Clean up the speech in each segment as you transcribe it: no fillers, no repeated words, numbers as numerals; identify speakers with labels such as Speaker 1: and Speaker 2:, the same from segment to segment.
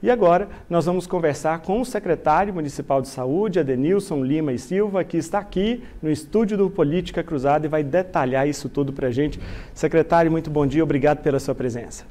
Speaker 1: E agora nós vamos conversar com o secretário municipal de saúde, Adenilson Lima e Silva, que está aqui no estúdio do Política Cruzada e vai detalhar isso tudo para a gente. Secretário, muito bom dia, obrigado pela sua presença.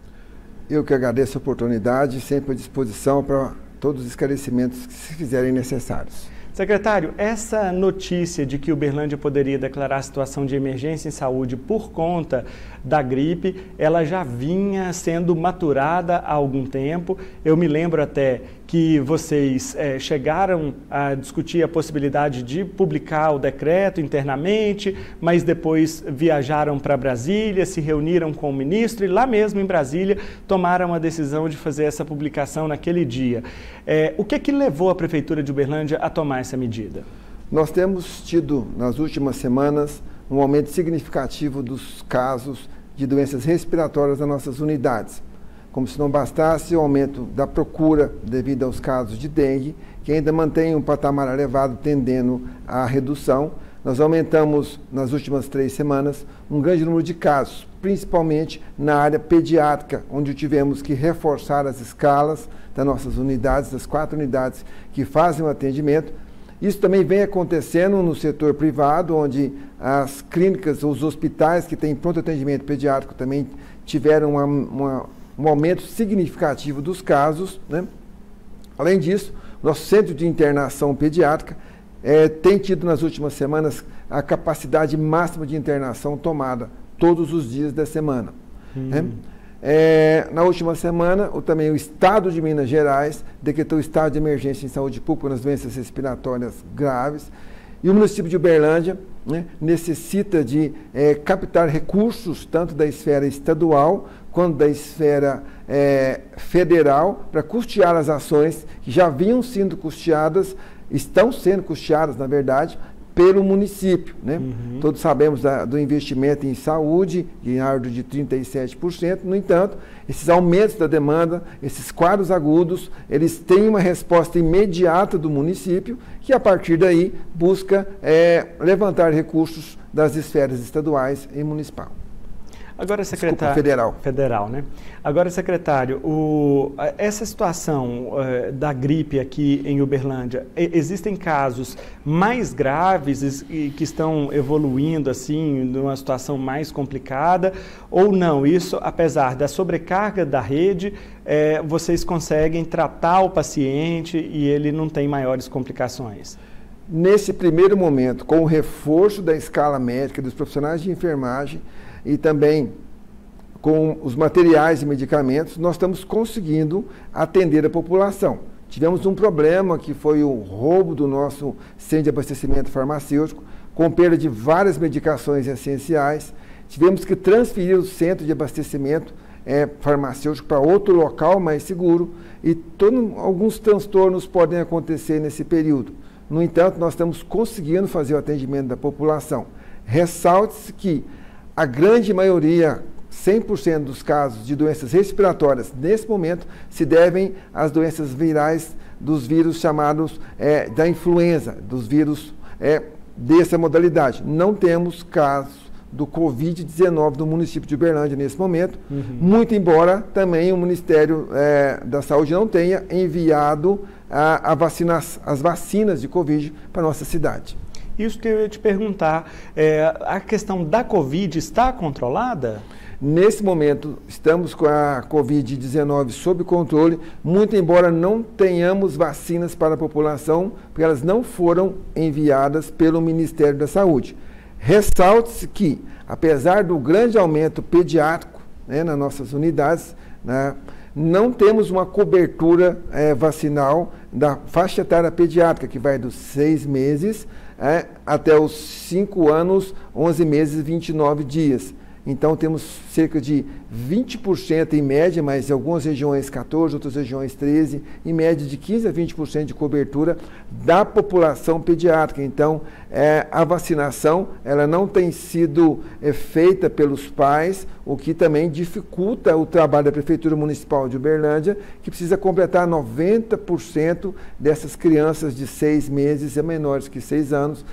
Speaker 2: Eu que agradeço a oportunidade, sempre à disposição para todos os esclarecimentos que se fizerem necessários.
Speaker 1: Secretário, essa notícia de que Uberlândia poderia declarar a situação de emergência em saúde por conta da gripe, ela já vinha sendo maturada há algum tempo. Eu me lembro até que vocês chegaram a discutir a possibilidade de publicar o decreto internamente, mas depois viajaram para Brasília, se reuniram com o ministro e lá mesmo em Brasília tomaram a decisão de fazer essa publicação naquele dia. O que levou a Prefeitura de Uberlândia a tomar essa medida?
Speaker 2: Nós temos tido, nas últimas semanas, um aumento significativo dos casos de doenças respiratórias nas nossas unidades. Como se não bastasse o aumento da procura devido aos casos de dengue, que ainda mantém um patamar elevado, tendendo à redução. Nós aumentamos, nas últimas 3 semanas, um grande número de casos, principalmente na área pediátrica, onde tivemos que reforçar as escalas das nossas unidades, das 4 unidades que fazem o atendimento. Isso também vem acontecendo no setor privado, onde as clínicas, os hospitais que têm pronto atendimento pediátrico também tiveram um aumento significativo dos casos, né? Além disso, nosso centro de internação pediátrica tem tido nas últimas semanas a capacidade máxima de internação tomada todos os dias da semana. Né? Na última semana, também o Estado de Minas Gerais decretou estado de emergência em saúde pública nas doenças respiratórias graves. E o município de Uberlândia, né, necessita de captar recursos tanto da esfera estadual quanto da esfera federal para custear as ações que já vinham sendo custeadas, estão sendo custeadas, na verdade, pelo município. Né? Todos sabemos do investimento em saúde, em ordem de 37%. No entanto, esses aumentos da demanda, esses quadros agudos, eles têm uma resposta imediata do município, que a partir daí busca levantar recursos das esferas estaduais e municipal.
Speaker 1: Agora, secretário...
Speaker 2: Desculpa,
Speaker 1: Federal, né? Agora, secretário, essa situação da gripe aqui em Uberlândia, existem casos mais graves e que estão evoluindo, assim, numa situação mais complicada, ou não? Isso, apesar da sobrecarga da rede, vocês conseguem tratar o paciente e ele não tem maiores complicações?
Speaker 2: Nesse primeiro momento, com o reforço da escala médica, dos profissionais de enfermagem, e também com os materiais e medicamentos, nós estamos conseguindo atender a população. Tivemos um problema que foi o roubo do nosso centro de abastecimento farmacêutico, com perda de várias medicações essenciais. Tivemos que transferir o centro de abastecimento farmacêutico para outro local mais seguro e alguns transtornos podem acontecer nesse período. No entanto, nós estamos conseguindo fazer o atendimento da população. Ressalte-se que a grande maioria, 100% dos casos de doenças respiratórias, nesse momento, se devem às doenças virais dos vírus chamados da influenza, dos vírus dessa modalidade. Não temos casos do Covid-19 no município de Uberlândia nesse momento, muito embora também o Ministério da Saúde não tenha enviado as vacinas de Covid para a nossa cidade.
Speaker 1: Isso que eu ia te perguntar, a questão da Covid está controlada?
Speaker 2: Nesse momento, estamos com a Covid-19 sob controle, muito embora não tenhamos vacinas para a população, porque elas não foram enviadas pelo Ministério da Saúde. Ressalte-se que, apesar do grande aumento pediátrico, né, nas nossas unidades, né, não temos uma cobertura vacinal da faixa etária pediátrica, que vai dos 6 meses até os 5 anos, 11 meses e 29 dias. Então, temos cerca de 20% em média, mas em algumas regiões 14%, outras regiões 13%, em média de 15% a 20% de cobertura da população pediátrica. Então, a vacinação ela não tem sido feita pelos pais, o que também dificulta o trabalho da Prefeitura Municipal de Uberlândia, que precisa completar 90% dessas crianças de 6 meses a menores que 6 anos,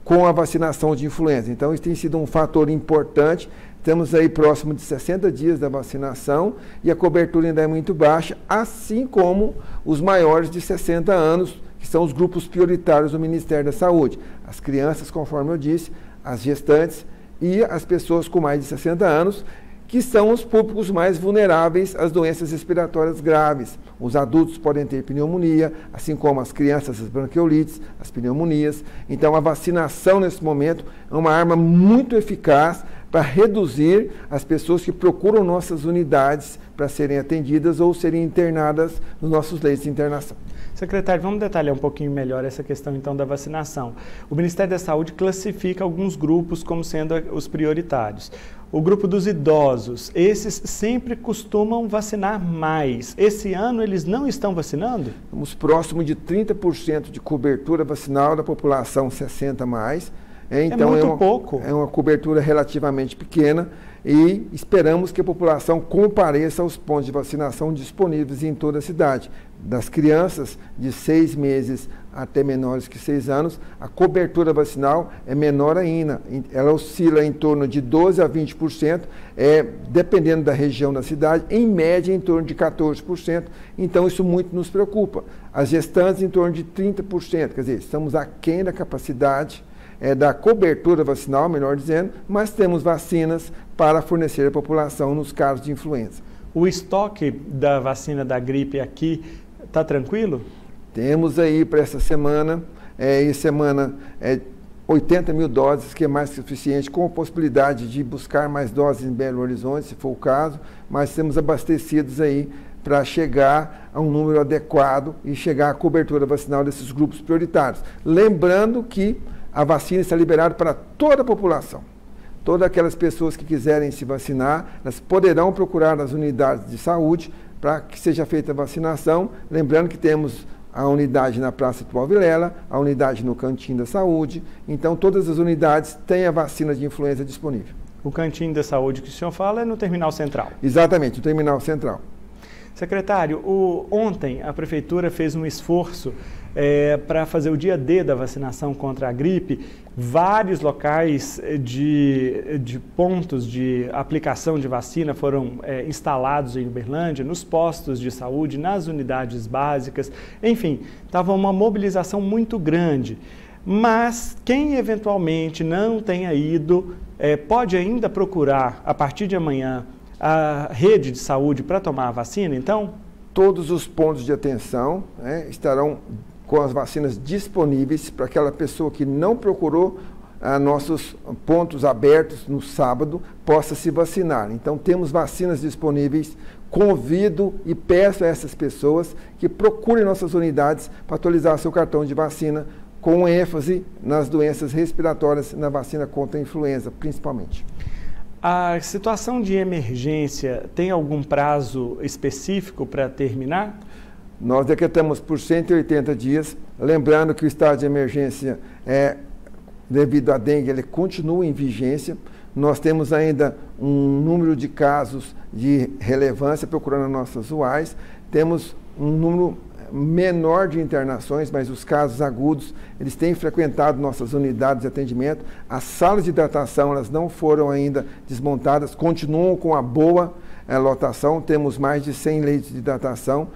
Speaker 2: com a vacinação de influenza. Então, isso tem sido um fator importante, Estamos aí próximo de 60 dias da vacinação e a cobertura ainda é muito baixa, assim como os maiores de 60 anos, que são os grupos prioritários do Ministério da Saúde. As crianças, conforme eu disse, as gestantes e as pessoas com mais de 60 anos, que são os públicos mais vulneráveis às doenças respiratórias graves. Os adultos podem ter pneumonia, assim como as crianças, as bronquiolites, as pneumonias. Então, a vacinação, nesse momento, é uma arma muito eficaz para reduzir as pessoas que procuram nossas unidades para serem atendidas ou serem internadas nos nossos leitos de internação.
Speaker 1: Secretário, vamos detalhar um pouquinho melhor essa questão, então, da vacinação. O Ministério da Saúde classifica alguns grupos como sendo os prioritários. O grupo dos idosos, esses sempre costumam vacinar mais. Esse ano eles não estão vacinando?
Speaker 2: Estamos próximo de 30% de cobertura vacinal da população 60 mais. Então,
Speaker 1: é muito pouco.
Speaker 2: É uma cobertura relativamente pequena e esperamos que a população compareça aos pontos de vacinação disponíveis em toda a cidade. Das crianças de 6 meses até menores que 6 anos, a cobertura vacinal é menor ainda. Ela oscila em torno de 12% a 20%, dependendo da região da cidade, em média em torno de 14%. Então, isso muito nos preocupa. As gestantes em torno de 30%, quer dizer, estamos aquém da capacidade da cobertura vacinal, melhor dizendo, mas temos vacinas para fornecer à população nos casos de influenza.
Speaker 1: O estoque da vacina da gripe aqui está tranquilo?
Speaker 2: Temos aí para essa semana, 80 mil doses, que é mais que suficiente, com a possibilidade de buscar mais doses em Belo Horizonte, se for o caso, mas temos abastecidos aí para chegar a um número adequado e chegar à cobertura vacinal desses grupos prioritários. Lembrando que a vacina está liberada para toda a população. Todas aquelas pessoas que quiserem se vacinar, elas poderão procurar as unidades de saúde para que seja feita a vacinação. Lembrando que temos a unidade na Praça Atual Vilela, a unidade no Cantinho da Saúde. Então, todas as unidades têm a vacina de influenza disponível.
Speaker 1: O Cantinho da Saúde que o senhor fala é no Terminal Central?
Speaker 2: Exatamente, no Terminal Central.
Speaker 1: Secretário, ontem a Prefeitura fez um esforço para fazer o dia D da vacinação contra a gripe. Vários locais de pontos de aplicação de vacina foram instalados em Uberlândia, nos postos de saúde, nas unidades básicas. Enfim, estava uma mobilização muito grande. Mas quem eventualmente não tenha ido, pode ainda procurar, a partir de amanhã, a rede de saúde para tomar a vacina, então?
Speaker 2: Todos os pontos de atenção estarão com as vacinas disponíveis para aquela pessoa que não procurou nossos pontos abertos no sábado, possa se vacinar. Então, temos vacinas disponíveis. Convido e peço a essas pessoas que procurem nossas unidades para atualizar seu cartão de vacina, com ênfase nas doenças respiratórias, na vacina contra a influenza, principalmente.
Speaker 1: A situação de emergência tem algum prazo específico para terminar?
Speaker 2: Nós decretamos por 180 dias, lembrando que o estado de emergência, devido à dengue, ele continua em vigência. Nós temos ainda um número de casos de relevância procurando nossas UAIs, temos um número menor de internações, mas os casos agudos, eles têm frequentado nossas unidades de atendimento. As salas de hidratação, elas não foram ainda desmontadas, continuam com a boa lotação, temos mais de 100 leitos de hidratação.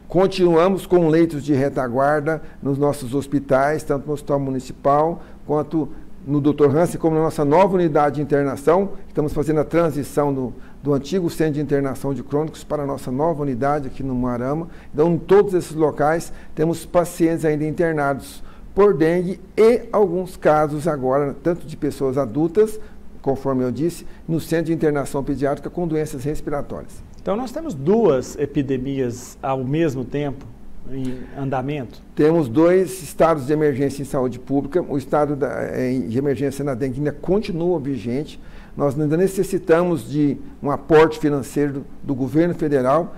Speaker 2: Continuamos com leitos de retaguarda nos nossos hospitais, tanto no Hospital Municipal quanto no Dr. Hansen, como na nossa nova unidade de internação. Estamos fazendo a transição do antigo centro de internação de crônicos para a nossa nova unidade aqui no Moarama. Então, em todos esses locais, temos pacientes ainda internados por dengue e alguns casos agora, tanto de pessoas adultas, conforme eu disse, no centro de internação pediátrica com doenças respiratórias.
Speaker 1: Então, nós temos 2 epidemias ao mesmo tempo em andamento?
Speaker 2: Temos 2 estados de emergência em saúde pública. O estado de emergência na dengue ainda continua vigente. Nós ainda necessitamos de um aporte financeiro do governo federal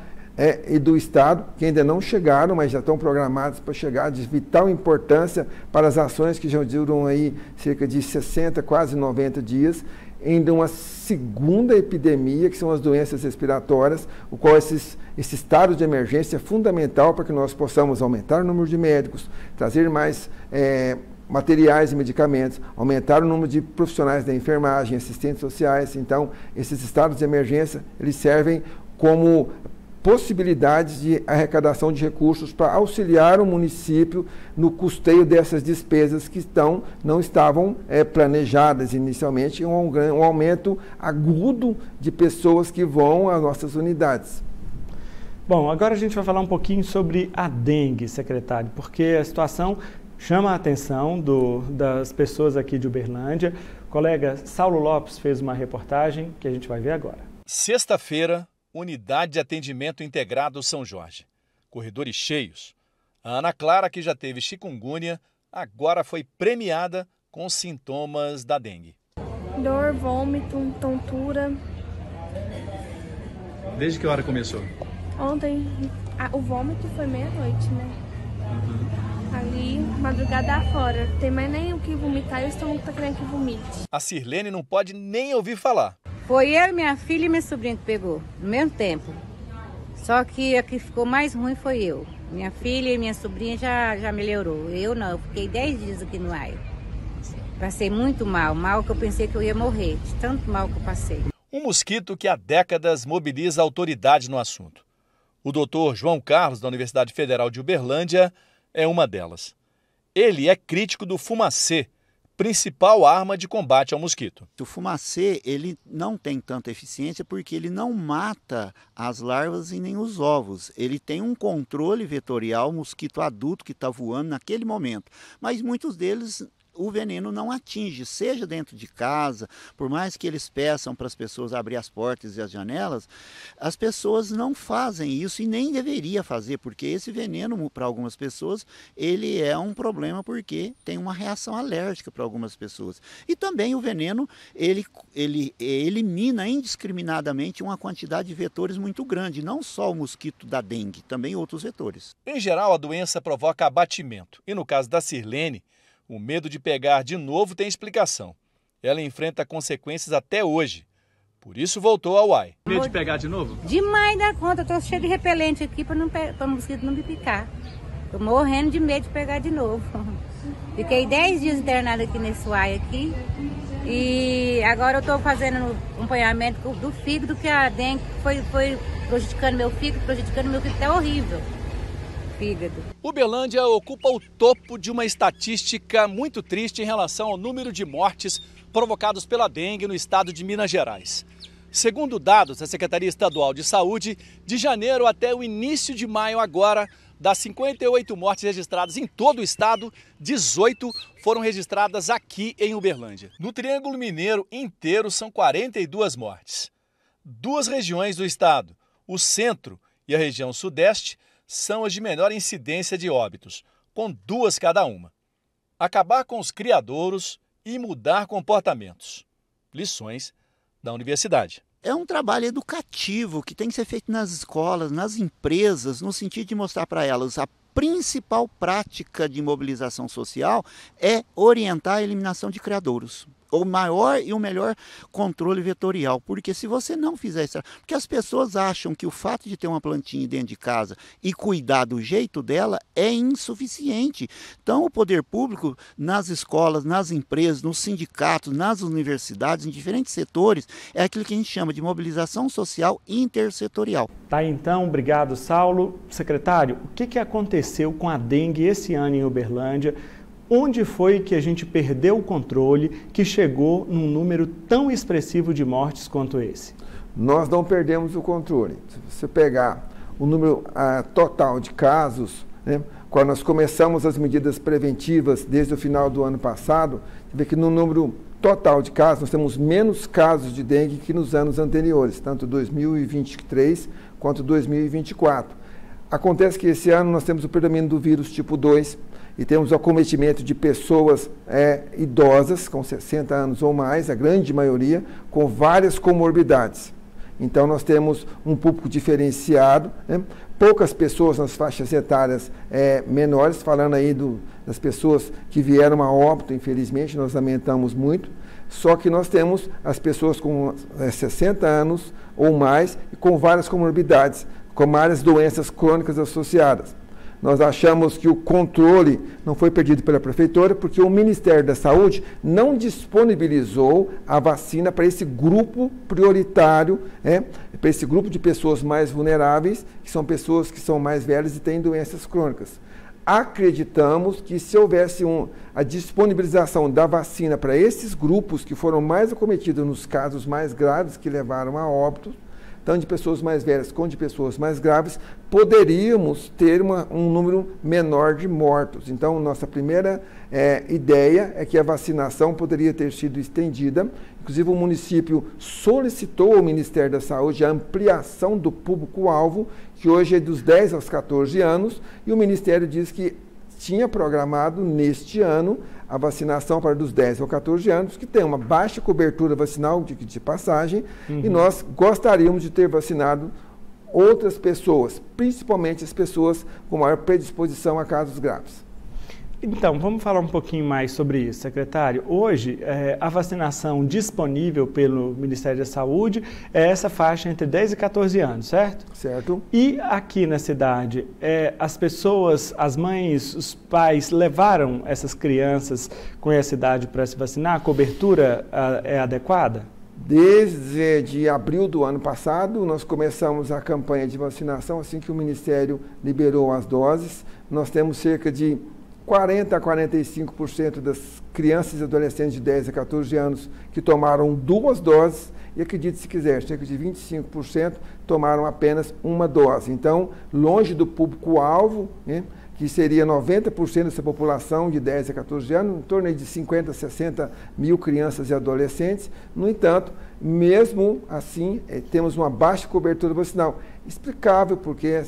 Speaker 2: e do estado, que ainda não chegaram, mas já estão programados para chegar, de vital importância para as ações que já duram aí cerca de 60, quase 90 dias. Ainda uma segunda epidemia, que são as doenças respiratórias, o qual esse estado de emergência é fundamental para que nós possamos aumentar o número de médicos, trazer mais materiais e medicamentos, aumentar o número de profissionais da enfermagem, assistentes sociais. Então, esses estados de emergência, eles servem como possibilidades de arrecadação de recursos para auxiliar o município no custeio dessas despesas que não estavam planejadas inicialmente, um aumento agudo de pessoas que vão às nossas unidades.
Speaker 1: Bom, agora a gente vai falar um pouquinho sobre a dengue, secretário, porque a situação chama a atenção das pessoas aqui de Uberlândia. O colega Saulo Lopes fez uma reportagem que a gente vai ver agora.
Speaker 3: Sexta-feira, Unidade de Atendimento Integrado São Jorge. Corredores cheios. A Ana Clara, que já teve chikungunya, agora foi premiada com sintomas da dengue.
Speaker 4: Dor, vômito, tontura.
Speaker 3: Desde que hora começou?
Speaker 4: Ontem, o vômito foi meia-noite, né? Ali, madrugada afora. Tem mais nem o que vomitar e o estômago tá querendo que vomite.
Speaker 3: A Sirlene não pode nem ouvir falar.
Speaker 5: Foi eu, minha filha e minha sobrinha que pegou, no mesmo tempo. Só que a que ficou mais ruim foi eu. Minha filha e minha sobrinha já melhorou. Eu não, eu fiquei 10 dias aqui no AIA. Passei muito mal que eu pensei que eu ia morrer, de tanto mal que eu passei.
Speaker 3: Um mosquito que há décadas mobiliza a autoridade no assunto. O doutor João Carlos, da Universidade Federal de Uberlândia, é uma delas. Ele é crítico do fumacê, principal arma de combate ao mosquito.
Speaker 6: O fumacê, ele não tem tanta eficiência porque ele não mata as larvas e nem os ovos. Ele tem um controle vetorial, o mosquito adulto que está voando naquele momento. Mas muitos deles o veneno não atinge, seja dentro de casa, por mais que eles peçam para as pessoas abrir as portas e as janelas, as pessoas não fazem isso e nem deveria fazer, porque esse veneno, para algumas pessoas, ele é um problema porque tem uma reação alérgica para algumas pessoas. E também o veneno, ele elimina indiscriminadamente uma quantidade de vetores muito grande, não só o mosquito da dengue, também outros vetores.
Speaker 3: Em geral, a doença provoca abatimento, e no caso da Sirlene, o medo de pegar de novo tem explicação. Ela enfrenta consequências até hoje. Por isso voltou ao UAI.
Speaker 1: Medo de pegar de novo?
Speaker 5: Demais da conta. Eu tô cheio de repelente aqui para o mosquito não me picar. Tô morrendo de medo de pegar de novo. Fiquei 10 dias internada aqui nesse UAI aqui. E agora eu tô fazendo um acompanhamento do fígado, que a dengue foi prejudicando meu fígado até horrível.
Speaker 3: Uberlândia ocupa o topo de uma estatística muito triste em relação ao número de mortes provocados pela dengue no estado de Minas Gerais. Segundo dados da Secretaria Estadual de Saúde, de janeiro até o início de maio agora, das 58 mortes registradas em todo o estado, 18 foram registradas aqui em Uberlândia. No Triângulo Mineiro inteiro são 42 mortes. Duas regiões do estado, o centro e a região sudeste, são as de menor incidência de óbitos, com 2 cada uma. Acabar com os criadouros e mudar comportamentos. Lições da universidade.
Speaker 6: É um trabalho educativo que tem que ser feito nas escolas, nas empresas, no sentido de mostrar para elas a principal prática de mobilização social é orientar a eliminação de criadouros. O maior e o melhor controle vetorial, porque se você não fizer isso, porque as pessoas acham que o fato de ter uma plantinha dentro de casa e cuidar do jeito dela é insuficiente. Então o poder público, nas escolas, nas empresas, nos sindicatos, nas universidades, em diferentes setores, é aquilo que a gente chama de mobilização social intersetorial.
Speaker 1: Tá, então, obrigado, Saulo. Secretário, o que aconteceu com a dengue esse ano em Uberlândia? Onde foi que a gente perdeu o controle, que chegou num número tão expressivo de mortes quanto esse?
Speaker 2: Nós não perdemos o controle. Se você pegar o número total de casos, né, quando nós começamos as medidas preventivas desde o final do ano passado, você vê que no número total de casos, nós temos menos casos de dengue que nos anos anteriores, tanto 2023 quanto 2024. Acontece que esse ano nós temos o predomínio do vírus tipo 2, e temos o acometimento de pessoas idosas, com 60 anos ou mais, a grande maioria, com várias comorbidades. Então, nós temos um público diferenciado, né? Poucas pessoas nas faixas etárias menores, falando aí das pessoas que vieram a óbito, infelizmente, nós lamentamos muito, só que nós temos as pessoas com 60 anos ou mais, e com várias comorbidades, com várias doenças crônicas associadas. Nós achamos que o controle não foi perdido pela Prefeitura, porque o Ministério da Saúde não disponibilizou a vacina para esse grupo prioritário, para esse grupo de pessoas mais vulneráveis, que são pessoas que são mais velhas e têm doenças crônicas. Acreditamos que se houvesse a disponibilização da vacina para esses grupos que foram mais acometidos nos casos mais graves que levaram a óbito, tanto de pessoas mais velhas quanto de pessoas mais graves, poderíamos ter um número menor de mortos. Então, nossa primeira ideia é que a vacinação poderia ter sido estendida. Inclusive, o município solicitou ao Ministério da Saúde a ampliação do público-alvo, que hoje é dos 10 aos 14 anos, e o Ministério diz que tinha programado neste ano a vacinação para dos 10 aos 14 anos, que tem uma baixa cobertura vacinal de passagem, e nós gostaríamos de ter vacinado outras pessoas, principalmente as pessoas com maior predisposição a casos graves.
Speaker 1: Então, vamos falar um pouquinho mais sobre isso, secretário. Hoje, a vacinação disponível pelo Ministério da Saúde é essa faixa entre 10 e 14 anos, certo?
Speaker 2: Certo.
Speaker 1: E aqui na cidade, as pessoas, as mães, os pais levaram essas crianças com essa idade para se vacinar? A cobertura é adequada?
Speaker 2: Desde abril do ano passado, nós começamos a campanha de vacinação, assim que o Ministério liberou as doses. Nós temos cerca de 40% a 45% das crianças e adolescentes de 10 a 14 anos que tomaram 2 doses e, acredite se quiser, cerca de 25% tomaram apenas 1 dose. Então, longe do público-alvo, que seria 90% dessa população de 10 a 14 anos, em torno de 50 a 60 mil crianças e adolescentes. No entanto, mesmo assim, temos uma baixa cobertura vacinal. Explicável, porque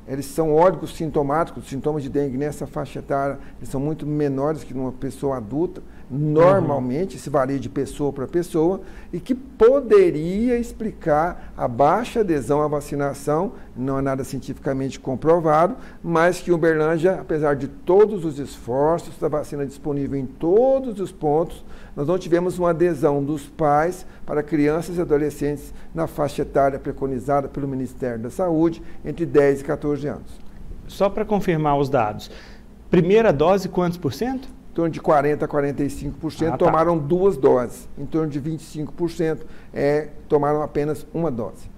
Speaker 2: eles são óligos sintomáticos, os sintomas de dengue nessa faixa etária, eles são muito menores que numa pessoa adulta, normalmente, se varia de pessoa para pessoa, e que poderia explicar a baixa adesão à vacinação, não é nada cientificamente comprovado, mas que Uberlândia, apesar de todos os esforços da vacina disponível em todos os pontos, nós não tivemos uma adesão dos pais para crianças e adolescentes na faixa etária preconizada pelo Ministério da Saúde, entre 10 e 14 anos.
Speaker 1: Só para confirmar os dados, primeira dose quantos por cento?
Speaker 2: Em torno de 40% a 45% tomaram 2 doses. Em torno de 25% tomaram apenas 1 dose.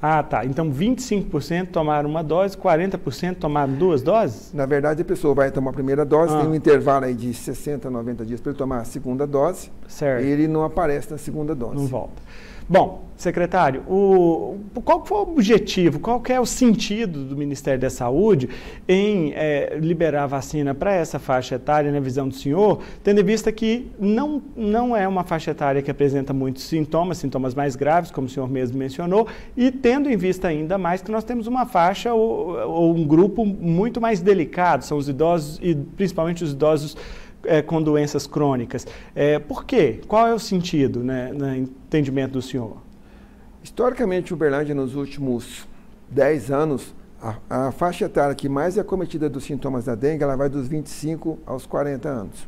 Speaker 1: Ah, tá. Então, 25% tomaram 1 dose, 40% tomaram 2 doses?
Speaker 2: Na verdade, a pessoa vai tomar a primeira dose, tem um intervalo aí de 60 a 90 dias para ele tomar a segunda dose.
Speaker 1: Certo.
Speaker 2: E ele não aparece na segunda dose.
Speaker 1: Não volta. Bom, secretário, qual foi o objetivo, qual que é o sentido do Ministério da Saúde em liberar a vacina para essa faixa etária, na visão do senhor, tendo em vista que não é uma faixa etária que apresenta muitos sintomas mais graves, como o senhor mesmo mencionou, e tendo em vista ainda mais que nós temos uma faixa ou um grupo muito mais delicado, são os idosos e principalmente os idosos com doenças crônicas. Por quê? Qual é o sentido, né, no entendimento do senhor?
Speaker 2: Historicamente, Uberlândia, nos últimos 10 anos, a faixa etária que mais é acometida dos sintomas da dengue, ela vai dos 25 aos 40 anos.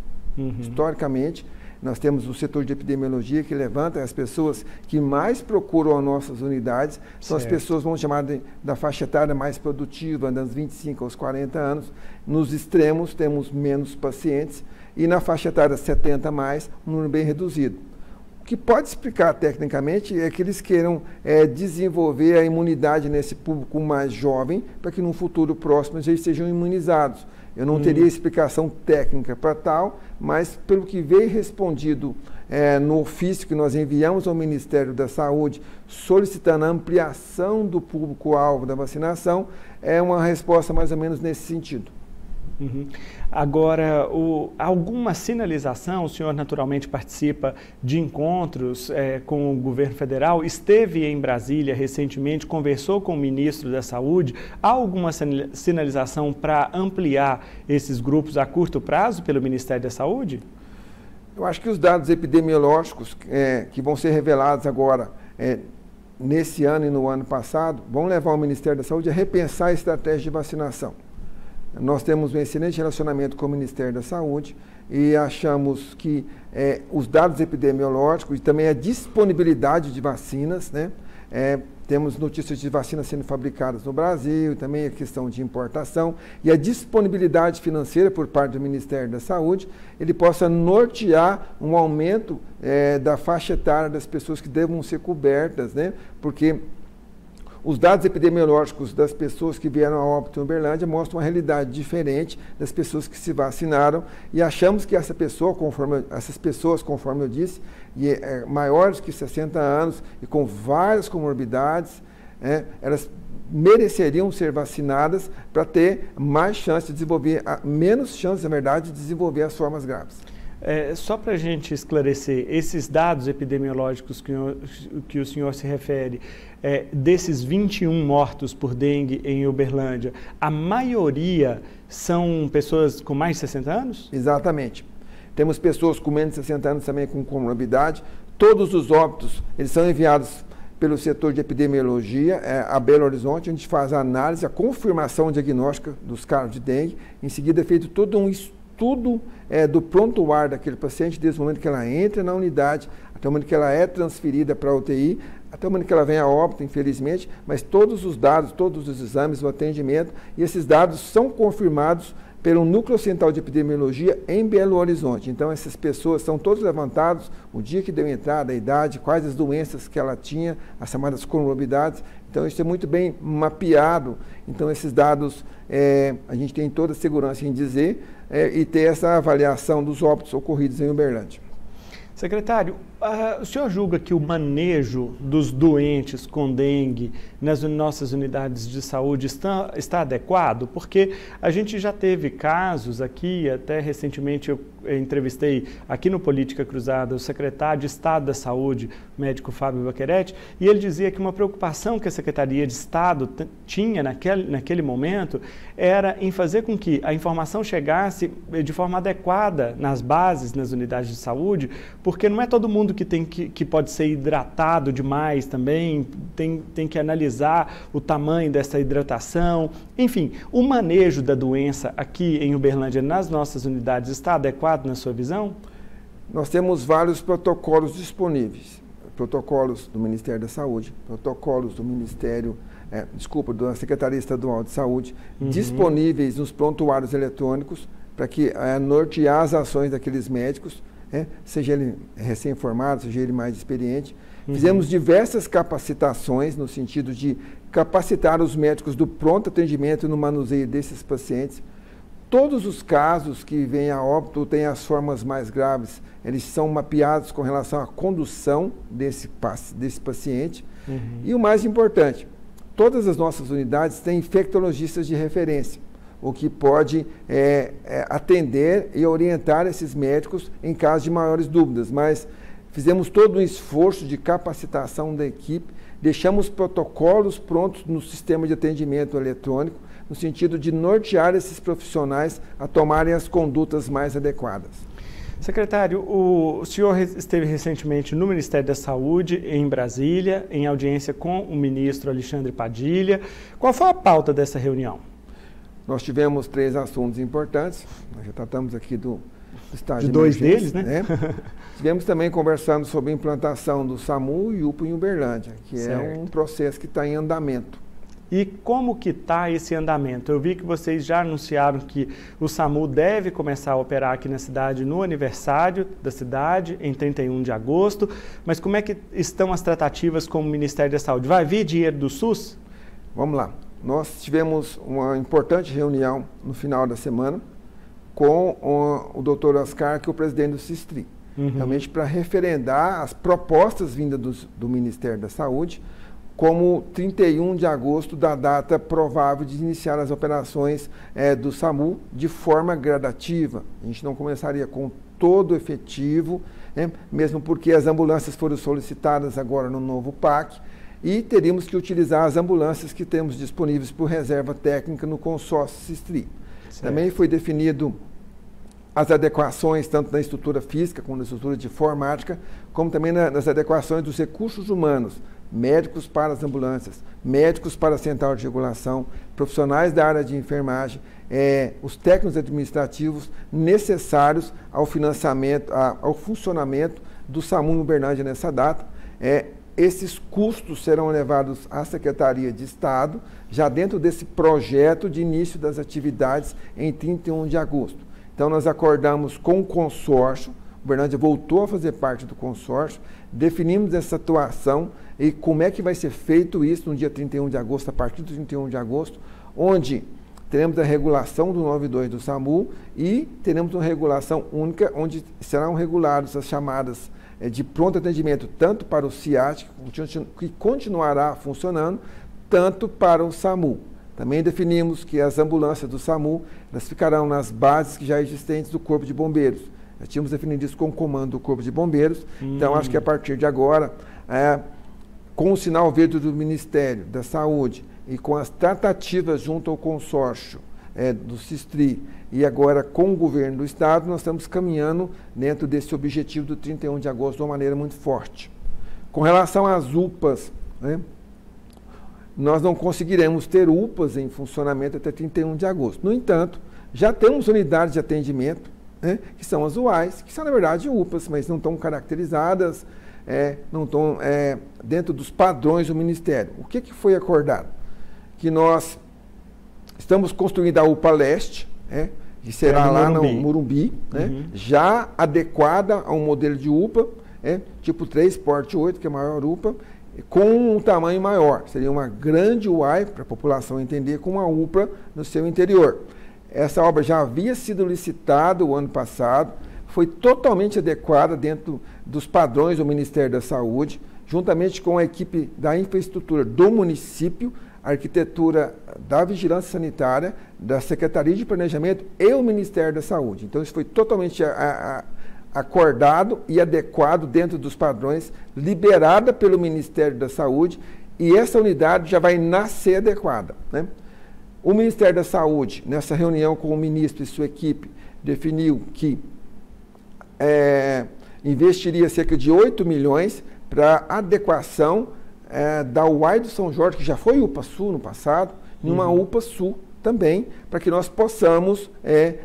Speaker 2: Historicamente, nós temos o setor de epidemiologia que levanta as pessoas que mais procuram as nossas unidades, são as pessoas, vamos chamar da faixa etária mais produtiva, das 25 aos 40 anos. Nos extremos, temos menos pacientes, e na faixa etária 70 a mais, um número bem reduzido. O que pode explicar tecnicamente é que eles queiram desenvolver a imunidade nesse público mais jovem, para que no futuro próximo eles sejam imunizados. Eu não teria explicação técnica para tal, mas pelo que veio respondido no ofício que nós enviamos ao Ministério da Saúde, solicitando a ampliação do público-alvo da vacinação, é uma resposta mais ou menos nesse sentido.
Speaker 1: Agora, alguma sinalização, o senhor naturalmente participa de encontros com o governo federal, esteve em Brasília recentemente, conversou com o ministro da Saúde, há alguma sinalização para ampliar esses grupos a curto prazo pelo Ministério da Saúde?
Speaker 2: Eu acho que os dados epidemiológicos que vão ser revelados agora nesse ano e no ano passado vão levar o Ministério da Saúde a repensar a estratégia de vacinação. Nós temos um excelente relacionamento com o Ministério da Saúde e achamos que os dados epidemiológicos e também a disponibilidade de vacinas, temos notícias de vacinas sendo fabricadas no Brasil, também a questão de importação e a disponibilidade financeira por parte do Ministério da Saúde, ele possa nortear um aumento da faixa etária das pessoas que devam ser cobertas, né? Porque os dados epidemiológicos das pessoas que vieram a óbito em Uberlândia mostram uma realidade diferente das pessoas que se vacinaram e achamos que essas pessoas, conforme eu disse, maiores que 60 anos e com várias comorbidades, elas mereceriam ser vacinadas para ter mais chance de desenvolver, menos chance, na verdade, de desenvolver as formas graves.
Speaker 1: Só para a gente esclarecer, esses dados epidemiológicos que o senhor se refere, desses 21 mortos por dengue em Uberlândia, a maioria são pessoas com mais de 60 anos?
Speaker 2: Exatamente. Temos pessoas com menos de 60 anos também com comorbidade. Todos os óbitos, eles são enviados pelo setor de epidemiologia a Belo Horizonte, onde a gente faz a análise, a confirmação diagnóstica dos casos de dengue. Em seguida é feito todo um estudo do prontuário daquele paciente, desde o momento que ela entra na unidade, até o momento que ela é transferida para a UTI, até o momento que ela vem a óbito, infelizmente, mas todos os dados, todos os exames, o atendimento, e esses dados são confirmados pelo Núcleo Central de Epidemiologia em Belo Horizonte. Então, essas pessoas são todos levantados, o dia que deu entrada, a idade, quais as doenças que ela tinha, as chamadas comorbidades. Então, isso é muito bem mapeado. Então, esses dados, a gente tem toda a segurança em dizer e ter essa avaliação dos óbitos ocorridos em Uberlândia.
Speaker 1: Secretário, o senhor julga que o manejo dos doentes com dengue nas nossas unidades de saúde está adequado? Porque a gente já teve casos aqui, até recentemente eu entrevistei aqui no Política Cruzada o secretário de Estado da Saúde, o médico Fábio Baccheretti, e ele dizia que uma preocupação que a Secretaria de Estado tinha naquele momento era em fazer com que a informação chegasse de forma adequada nas bases, nas unidades de saúde, porque não é todo mundo que pode ser hidratado demais também, tem que analisar o tamanho dessa hidratação. Enfim, o manejo da doença aqui em Uberlândia, nas nossas unidades, está adequado na sua visão?
Speaker 2: Nós temos vários protocolos disponíveis. Protocolos do Ministério da Saúde, protocolos do da Secretaria Estadual de Saúde, disponíveis nos prontuários eletrônicos para que nortear as ações daqueles médicos, seja ele recém-formado, seja ele mais experiente. Fizemos diversas capacitações no sentido de capacitar os médicos do pronto atendimento no manuseio desses pacientes. Todos os casos que vêm a óbito têm as formas mais graves, eles são mapeados com relação à condução desse paciente. E o mais importante, todas as nossas unidades têm infectologistas de referência, o que pode atender e orientar esses médicos em caso de maiores dúvidas. Mas fizemos todo um esforço de capacitação da equipe, deixamos protocolos prontos no sistema de atendimento eletrônico, no sentido de nortear esses profissionais a tomarem as condutas mais adequadas.
Speaker 1: Secretário, o senhor esteve recentemente no Ministério da Saúde, em Brasília, em audiência com o ministro Alexandre Padilha. Qual foi a pauta dessa reunião?
Speaker 2: Nós tivemos 3 assuntos importantes, nós já tratamos aqui do estágio
Speaker 1: de 2 deles, né?
Speaker 2: Tivemos também conversando sobre a implantação do SAMU e UPA em Uberlândia, que é um processo que está em andamento.
Speaker 1: E como que está esse andamento? Eu vi que vocês já anunciaram que o SAMU deve começar a operar aqui na cidade no aniversário da cidade, em 31 de agosto, mas como é que estão as tratativas com o Ministério da Saúde? Vai vir dinheiro do SUS?
Speaker 2: Vamos lá. Nós tivemos uma importante reunião no final da semana com o Dr. Oscar, que é o presidente do SISTRI, realmente para referendar as propostas vindas do Ministério da Saúde, como 31 de agosto, da data provável de iniciar as operações do SAMU de forma gradativa. A gente não começaria com todo efetivo, mesmo porque as ambulâncias foram solicitadas agora no novo PAC, e teríamos que utilizar as ambulâncias que temos disponíveis por reserva técnica no consórcio SISTRI. Também foi definido as adequações, tanto na estrutura física como na estrutura de informática, como também nas adequações dos recursos humanos, médicos para as ambulâncias, médicos para a central de regulação, profissionais da área de enfermagem, os técnicos administrativos necessários ao financiamento, ao funcionamento do SAMU em Uberlândia nessa data. esses custos serão levados à Secretaria de Estado, já dentro desse projeto de início das atividades em 31 de agosto. Então, nós acordamos com o consórcio, Uberlândia voltou a fazer parte do consórcio, definimos essa atuação e como é que vai ser feito isso no dia 31 de agosto, a partir do 31 de agosto, onde teremos a regulação do 92 do SAMU e teremos uma regulação única, onde serão reguladas as chamadas de pronto atendimento, tanto para o SIAT, que continuará funcionando, tanto para o SAMU. Também definimos que as ambulâncias do SAMU, elas ficarão nas bases que já existentes do Corpo de Bombeiros. Nós tínhamos definido isso com o comando do Corpo de Bombeiros, então acho que a partir de agora, com o sinal verde do Ministério da Saúde e com as tratativas junto ao consórcio do SISTRI e agora com o governo do Estado, nós estamos caminhando dentro desse objetivo do 31 de agosto de uma maneira muito forte. Com relação às UPAs, né, nós não conseguiremos ter UPAs em funcionamento até 31 de agosto. No entanto, já temos unidades de atendimento, né, que são as UAIs, que são, na verdade, UPAs, mas não estão caracterizadas, não estão dentro dos padrões do Ministério. O que foi acordado? Que nós estamos construindo a UPA Leste, que será lá no Morumbi, né, já adequada a um modelo de UPA, tipo 3, porte 8, que é a maior UPA, com um tamanho maior. Seria uma grande UAI, para a população entender, com uma UPA no seu interior. Essa obra já havia sido licitada o ano passado, foi totalmente adequada dentro dos padrões do Ministério da Saúde, juntamente com a equipe da infraestrutura do município, a arquitetura da Vigilância Sanitária, da Secretaria de Planejamento e o Ministério da Saúde. Então, isso foi totalmente acordado e adequado dentro dos padrões, liberada pelo Ministério da Saúde, e essa unidade já vai nascer adequada, né? O Ministério da Saúde, nessa reunião com o ministro e sua equipe, definiu que investiria cerca de 8 milhões para adequação da UAI do São Jorge, que já foi UPA Sul no passado, em uma UPA Sul também, para que nós possamos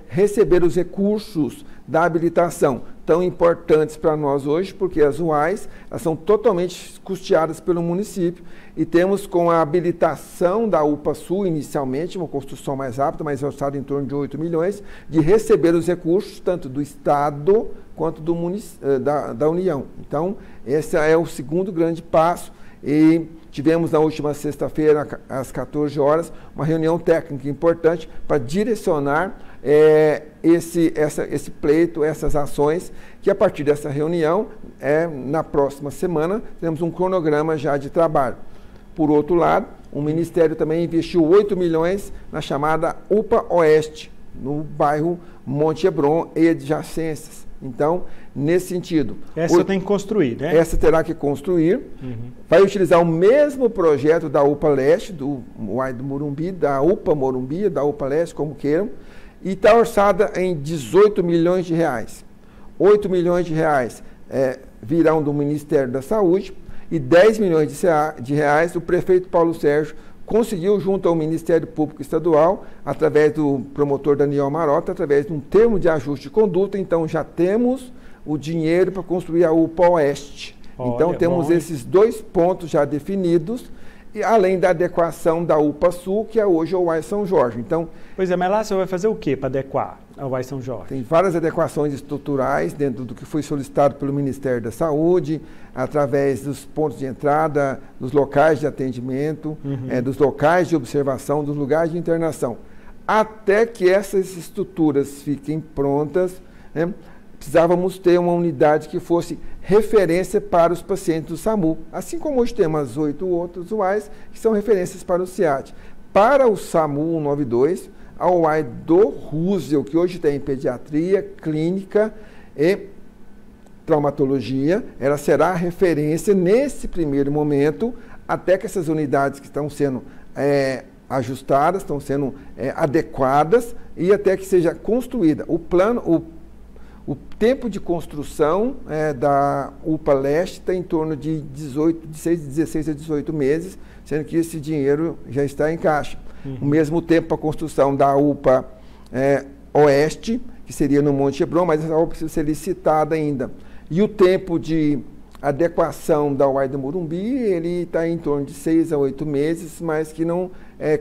Speaker 2: receber os recursos da habilitação, tão importantes para nós hoje, porque as UAIs elas são totalmente custeadas pelo município, e temos com a habilitação da UPA Sul, inicialmente, uma construção mais rápida, mas orçada em torno de 8 milhões, de receber os recursos, tanto do Estado quanto da União. Então, esse é o segundo grande passo, e tivemos na última sexta-feira, às 14 horas, uma reunião técnica importante para direcionar esse pleito, essas ações, que a partir dessa reunião, na próxima semana, temos um cronograma já de trabalho. Por outro lado, o Ministério também investiu 8 milhões na chamada UPA Oeste, no bairro Monte Hebron e adjacências. Então, nesse sentido...
Speaker 1: Essa tem que construir, né?
Speaker 2: Essa terá que construir. Vai utilizar o mesmo projeto da UPA Leste, do Morumbi, da UPA Morumbi, da UPA Leste, como queiram, e está orçada em 18 milhões de reais. 8 milhões de reais virão do Ministério da Saúde e 10 milhões de reais o prefeito Paulo Sérgio conseguiu, junto ao Ministério Público Estadual, através do promotor Daniel Marota, através de um termo de ajuste de conduta. Então, já temos o dinheiro para construir a UPA Oeste. Então, temos esses dois pontos já definidos, e além da adequação da UPA Sul, que é hoje o UAI São Jorge. Então,
Speaker 1: pois é, mas lá você vai fazer o que para adequar ao UAI São Jorge?
Speaker 2: Tem várias adequações estruturais dentro do que foi solicitado pelo Ministério da Saúde, através dos pontos de entrada, dos locais de atendimento, dos locais de observação, dos lugares de internação. Até que essas estruturas fiquem prontas, né, precisávamos ter uma unidade que fosse referência para os pacientes do SAMU, assim como hoje temos as 8 outros UAIs que são referências para o SIAT. Para o SAMU 192, a UAI do Roosevelt, que hoje tem pediatria, clínica e traumatologia, ela será referência nesse primeiro momento, até que essas unidades que estão sendo ajustadas, estão sendo adequadas, e até que seja construída. O tempo de construção da UPA Leste está em torno de 16 a 18 meses, sendo que esse dinheiro já está em caixa. O mesmo tempo para a construção da UPA Oeste, que seria no Monte Hebron, mas essa obra precisa ser licitada ainda. E o tempo de A adequação da UAI do Morumbi, ele está em torno de 6 a 8 meses, mas que não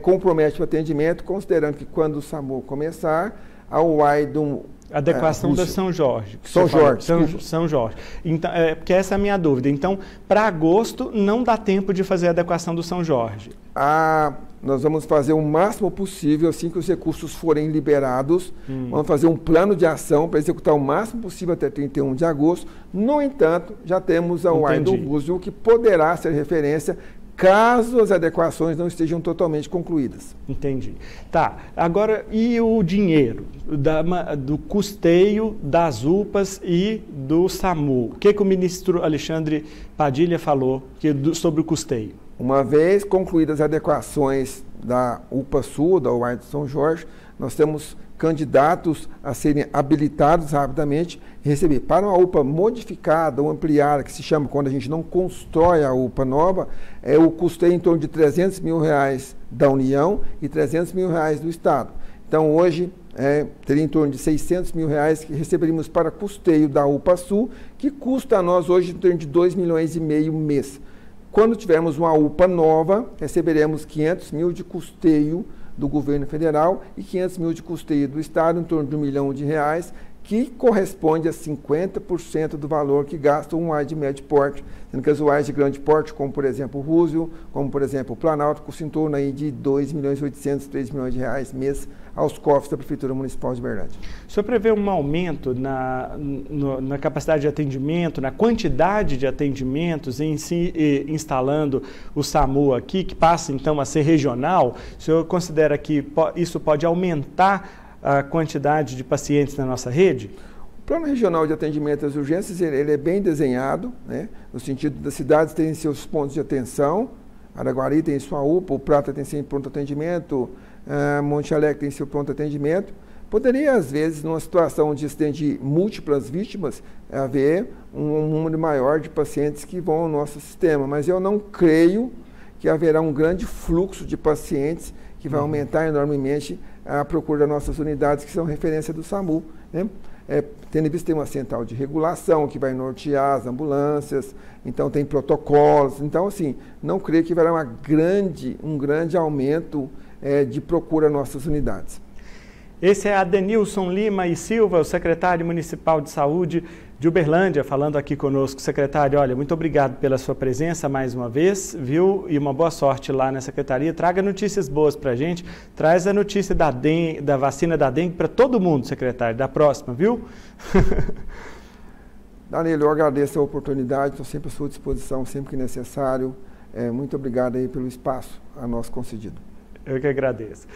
Speaker 2: compromete o atendimento, considerando que quando o SAMU começar, a UAI do
Speaker 1: adequação da São Jorge.
Speaker 2: São Jorge.
Speaker 1: Então, porque essa é a minha dúvida. Então, para agosto, não dá tempo de fazer a adequação do São Jorge?
Speaker 2: Nós vamos fazer o máximo possível, assim que os recursos forem liberados. Vamos fazer um plano de ação para executar o máximo possível até 31 de agosto. No entanto, já temos a UAI do Roosevelt, que poderá ser referência caso as adequações não estejam totalmente concluídas.
Speaker 1: Entendi. Tá, agora, e o dinheiro do custeio das UPAs e do SAMU? O que o ministro Alexandre Padilha falou sobre o custeio?
Speaker 2: Uma vez concluídas as adequações da UPA Sul, da UAI de São Jorge, nós temos candidatos a serem habilitados rapidamente e receber. Para uma UPA modificada ou ampliada, que se chama quando a gente não constrói a UPA nova, o custeio em torno de R$300 mil da União e R$300 mil do Estado. Então, hoje, teria em torno de R$600 mil que receberíamos para custeio da UPA Sul, que custa a nós hoje em torno de R$2,5 milhões mês. Quando tivermos uma UPA nova, receberemos R$500 mil de custeio do governo federal e R$500 mil de custeio do Estado, em torno de R$1 milhão, que corresponde a 50% do valor que gasta um UAI de médio porte, sendo que as UAIs de grande porte, como por exemplo o Roosevelt, como por exemplo o Planalto, custam em torno aí de R$2,8 milhões, R$3 milhões mês aos cofres da Prefeitura Municipal de Uberlândia.
Speaker 1: O senhor prevê um aumento na capacidade de atendimento, na quantidade de atendimentos em si, instalando o SAMU aqui, que passa então a ser regional? O senhor considera que isso pode aumentar a quantidade de pacientes na nossa rede?
Speaker 2: O Plano Regional de Atendimento às Urgências ele é bem desenhado, né, no sentido das cidades terem seus pontos de atenção. Araguari tem sua UPA, o Prata tem seu pronto atendimento, Monte Alegre tem seu pronto atendimento. Poderia, às vezes, numa situação de acidente de múltiplas vítimas, haver um número maior de pacientes que vão ao nosso sistema, mas eu não creio que haverá um grande fluxo de pacientes que vai aumentar enormemente a procura das nossas unidades, que são referência do SAMU, né? Tendo em vista que tem uma central de regulação que vai nortear as ambulâncias, então tem protocolos. Então, assim, não creio que haverá um grande aumento de procura nas nossas unidades.
Speaker 1: Esse é Adenilson Lima e Silva, o secretário municipal de saúde de Uberlândia, falando aqui conosco. Secretário, olha, muito obrigado pela sua presença mais uma vez, viu? E uma boa sorte lá na secretaria. Traga notícias boas para a gente. Traz a notícia da vacina da dengue para todo mundo, secretário, da próxima, viu?
Speaker 2: Danilo, eu agradeço a oportunidade, estou sempre à sua disposição, sempre que necessário. Muito obrigado aí pelo espaço a nós concedido.
Speaker 1: Eu que agradeço.